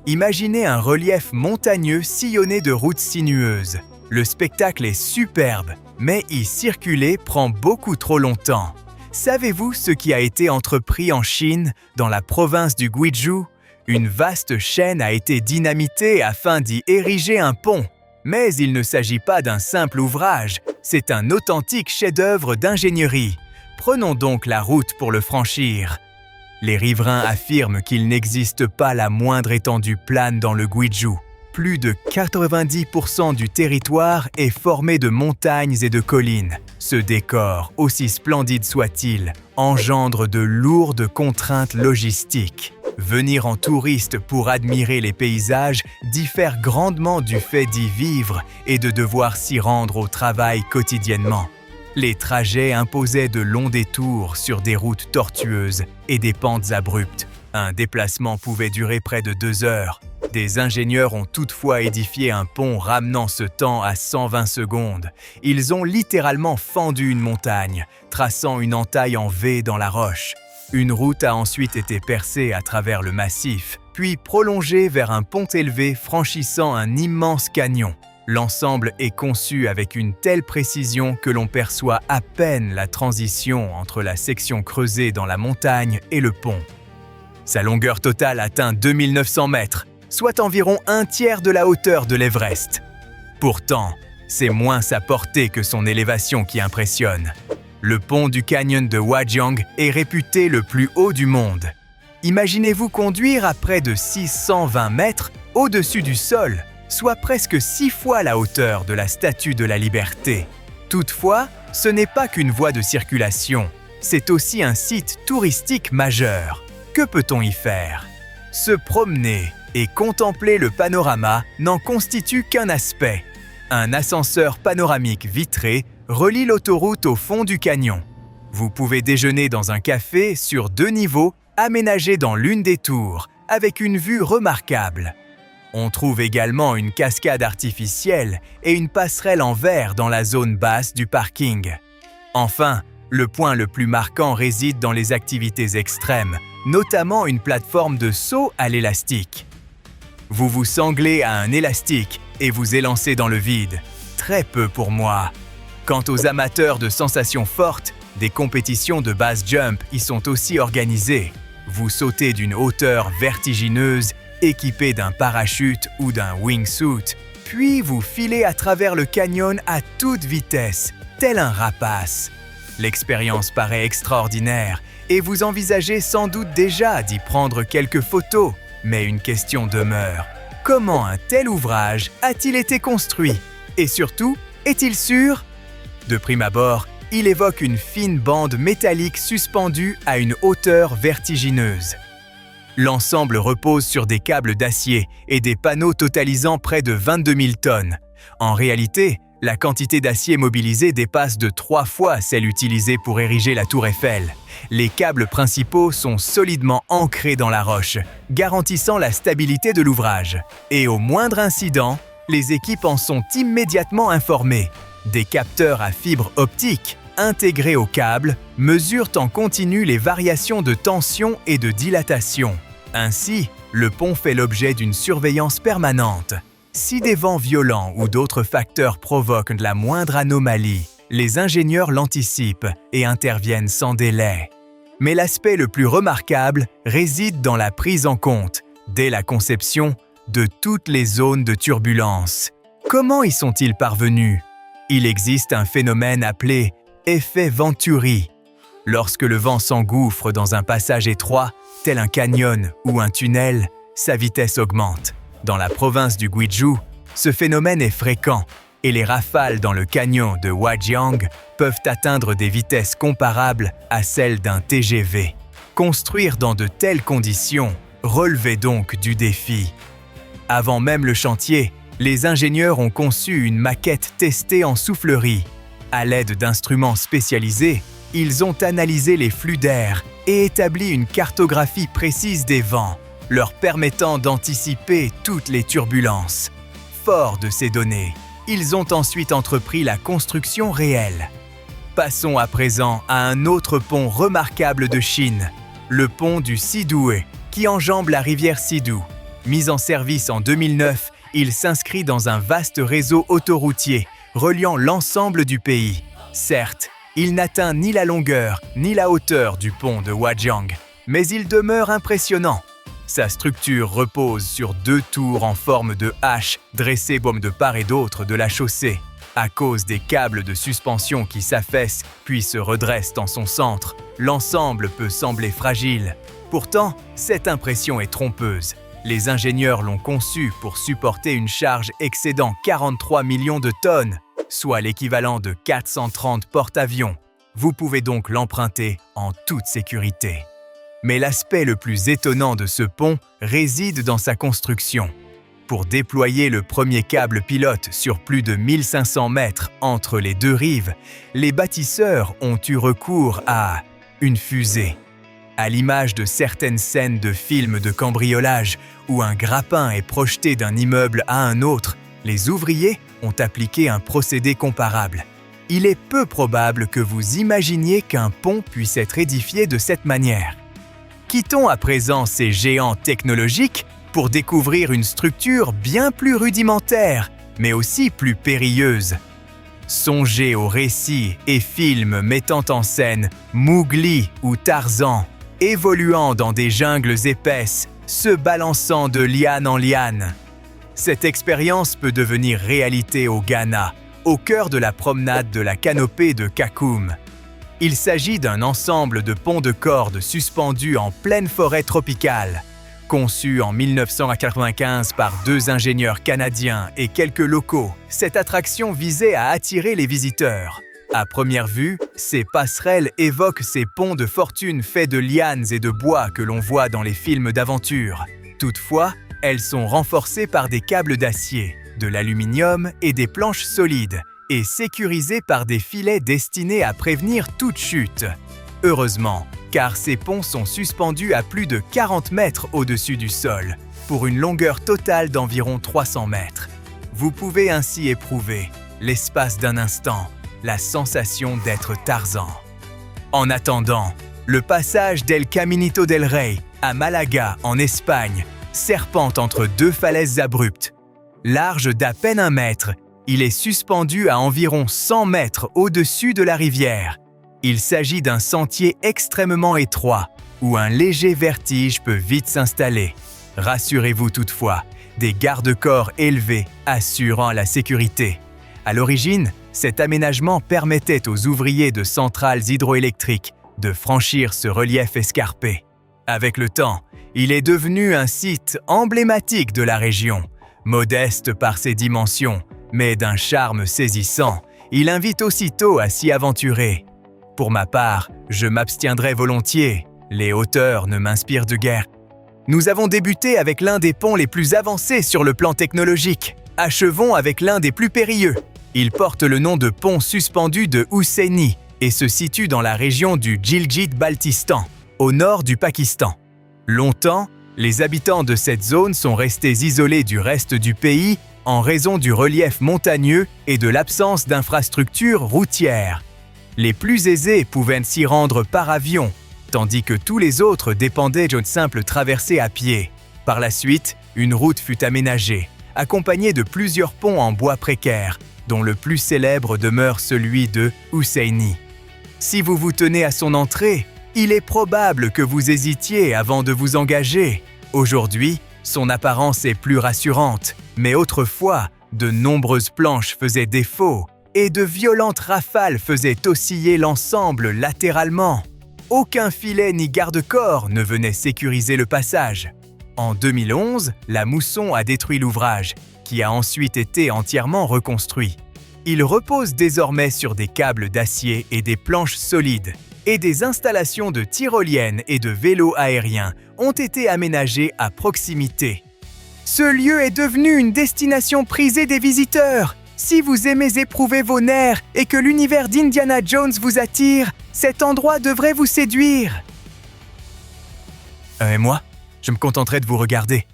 Imaginez un relief montagneux sillonné de routes sinueuses. Le spectacle est superbe, mais y circuler prend beaucoup trop longtemps. Savez-vous ce qui a été entrepris en Chine, dans la province du Guizhou? Une vaste chaîne a été dynamitée afin d'y ériger un pont. Mais il ne s'agit pas d'un simple ouvrage, c'est un authentique chef-d'œuvre d'ingénierie. Prenons donc la route pour le franchir. Les riverains affirment qu'il n'existe pas la moindre étendue plane dans le Guizhou. Plus de 90% du territoire est formé de montagnes et de collines. Ce décor, aussi splendide soit-il, engendre de lourdes contraintes logistiques. Venir en touriste pour admirer les paysages diffère grandement du fait d'y vivre et de devoir s'y rendre au travail quotidiennement. Les trajets imposaient de longs détours sur des routes tortueuses et des pentes abruptes. Un déplacement pouvait durer près de 2 heures. Des ingénieurs ont toutefois édifié un pont ramenant ce temps à 120 secondes. Ils ont littéralement fendu une montagne, traçant une entaille en V dans la roche. Une route a ensuite été percée à travers le massif, puis prolongée vers un pont élevé franchissant un immense canyon. L'ensemble est conçu avec une telle précision que l'on perçoit à peine la transition entre la section creusée dans la montagne et le pont. Sa longueur totale atteint 2900 mètres, soit environ un tiers de la hauteur de l'Everest. Pourtant, c'est moins sa portée que son élévation qui impressionne. Le pont du canyon de Huajiang est réputé le plus haut du monde. Imaginez-vous conduire à près de 620 mètres au-dessus du sol, soit presque 6 fois la hauteur de la Statue de la Liberté. Toutefois, ce n'est pas qu'une voie de circulation, c'est aussi un site touristique majeur. Que peut-on y faire? Se promener et contempler le panorama n'en constitue qu'un aspect. Un ascenseur panoramique vitré relie l'autoroute au fond du canyon. Vous pouvez déjeuner dans un café sur 2 niveaux aménagé dans l'une des tours, avec une vue remarquable. On trouve également une cascade artificielle et une passerelle en verre dans la zone basse du parking. Enfin, le point le plus marquant réside dans les activités extrêmes, notamment une plateforme de saut à l'élastique. Vous vous sanglez à un élastique et vous élancez dans le vide. Très peu pour moi. Quant aux amateurs de sensations fortes, des compétitions de base jump y sont aussi organisées. Vous sautez d'une hauteur vertigineuse, équipé d'un parachute ou d'un wingsuit, puis vous filez à travers le canyon à toute vitesse, tel un rapace. L'expérience paraît extraordinaire et vous envisagez sans doute déjà d'y prendre quelques photos. Mais une question demeure. Comment un tel ouvrage a-t-il été construit? Et surtout, est-il sûr? De prime abord, il évoque une fine bande métallique suspendue à une hauteur vertigineuse. L'ensemble repose sur des câbles d'acier et des panneaux totalisant près de 22 000 tonnes. En réalité, la quantité d'acier mobilisé dépasse de 3 fois celle utilisée pour ériger la tour Eiffel. Les câbles principaux sont solidement ancrés dans la roche, garantissant la stabilité de l'ouvrage. Et au moindre incident, les équipes en sont immédiatement informées. Des capteurs à fibre optique, intégrés au câble, mesurent en continu les variations de tension et de dilatation. Ainsi, le pont fait l'objet d'une surveillance permanente. Si des vents violents ou d'autres facteurs provoquent la moindre anomalie, les ingénieurs l'anticipent et interviennent sans délai. Mais l'aspect le plus remarquable réside dans la prise en compte, dès la conception, de toutes les zones de turbulence. Comment y sont-ils parvenus? Il existe un phénomène appelé effet Venturi. Lorsque le vent s'engouffre dans un passage étroit, tel un canyon ou un tunnel, sa vitesse augmente. Dans la province du Guizhou, ce phénomène est fréquent et les rafales dans le canyon de Huajiang peuvent atteindre des vitesses comparables à celles d'un TGV. Construire dans de telles conditions relevait donc du défi. Avant même le chantier, les ingénieurs ont conçu une maquette testée en soufflerie. À l'aide d'instruments spécialisés, ils ont analysé les flux d'air et établi une cartographie précise des vents, leur permettant d'anticiper toutes les turbulences. Forts de ces données, ils ont ensuite entrepris la construction réelle. Passons à présent à un autre pont remarquable de Chine, le pont du Sidoué, qui enjambe la rivière Sidou. Mis en service en 2009, il s'inscrit dans un vaste réseau autoroutier reliant l'ensemble du pays. Certes, il n'atteint ni la longueur ni la hauteur du pont de Huajiang, mais il demeure impressionnant. Sa structure repose sur 2 tours en forme de hache dressées de part et d'autre de la chaussée. À cause des câbles de suspension qui s'affaissent puis se redressent en son centre, l'ensemble peut sembler fragile. Pourtant, cette impression est trompeuse. Les ingénieurs l'ont conçu pour supporter une charge excédant 43 millions de tonnes, soit l'équivalent de 430 porte-avions. Vous pouvez donc l'emprunter en toute sécurité. Mais l'aspect le plus étonnant de ce pont réside dans sa construction. Pour déployer le premier câble pilote sur plus de 1500 mètres entre les 2 rives, les bâtisseurs ont eu recours à une fusée. À l'image de certaines scènes de films de cambriolage où un grappin est projeté d'un immeuble à un autre, les ouvriers ont appliqué un procédé comparable. Il est peu probable que vous imaginiez qu'un pont puisse être édifié de cette manière. Quittons à présent ces géants technologiques pour découvrir une structure bien plus rudimentaire, mais aussi plus périlleuse. Songez aux récits et films mettant en scène Mowgli ou Tarzan, évoluant dans des jungles épaisses, se balançant de liane en liane. Cette expérience peut devenir réalité au Ghana, au cœur de la promenade de la canopée de Kakoum. Il s'agit d'un ensemble de ponts de cordes suspendus en pleine forêt tropicale. Conçu en 1995 par 2 ingénieurs canadiens et quelques locaux, cette attraction visait à attirer les visiteurs. À première vue, ces passerelles évoquent ces ponts de fortune faits de lianes et de bois que l'on voit dans les films d'aventure. Toutefois, elles sont renforcées par des câbles d'acier, de l'aluminium et des planches solides, et sécurisées par des filets destinés à prévenir toute chute. Heureusement, car ces ponts sont suspendus à plus de 40 mètres au-dessus du sol, pour une longueur totale d'environ 300 mètres. Vous pouvez ainsi éprouver, l'espace d'un instant, la sensation d'être Tarzan. En attendant, le passage d'El Caminito del Rey à Malaga, en Espagne, serpente entre 2 falaises abruptes. Large d'à peine 1 mètre, il est suspendu à environ 100 mètres au-dessus de la rivière. Il s'agit d'un sentier extrêmement étroit, où un léger vertige peut vite s'installer. Rassurez-vous toutefois, des garde-corps élevés assurant la sécurité. À l'origine, cet aménagement permettait aux ouvriers de centrales hydroélectriques de franchir ce relief escarpé. Avec le temps, il est devenu un site emblématique de la région. Modeste par ses dimensions, mais d'un charme saisissant, il invite aussitôt à s'y aventurer. Pour ma part, je m'abstiendrai volontiers. Les hauteurs ne m'inspirent de guère. Nous avons débuté avec l'un des ponts les plus avancés sur le plan technologique. Achevons avec l'un des plus périlleux. Il porte le nom de pont suspendu de Husseini et se situe dans la région du Gilgit-Baltistan, au nord du Pakistan. Longtemps, les habitants de cette zone sont restés isolés du reste du pays en raison du relief montagneux et de l'absence d'infrastructures routières. Les plus aisés pouvaient s'y rendre par avion, tandis que tous les autres dépendaient d'une simple traversée à pied. Par la suite, une route fut aménagée, accompagnée de plusieurs ponts en bois précaire, dont le plus célèbre demeure celui de Husseini. Si vous vous tenez à son entrée, il est probable que vous hésitiez avant de vous engager. Aujourd'hui, son apparence est plus rassurante, mais autrefois, de nombreuses planches faisaient défaut et de violentes rafales faisaient osciller l'ensemble latéralement. Aucun filet ni garde-corps ne venait sécuriser le passage. En 2011, la mousson a détruit l'ouvrage, qui a ensuite été entièrement reconstruit. Il repose désormais sur des câbles d'acier et des planches solides, et des installations de tyroliennes et de vélos aériens ont été aménagées à proximité. Ce lieu est devenu une destination prisée des visiteurs. Si vous aimez éprouver vos nerfs et que l'univers d'Indiana Jones vous attire, cet endroit devrait vous séduire. Et moi, je me contenterai de vous regarder.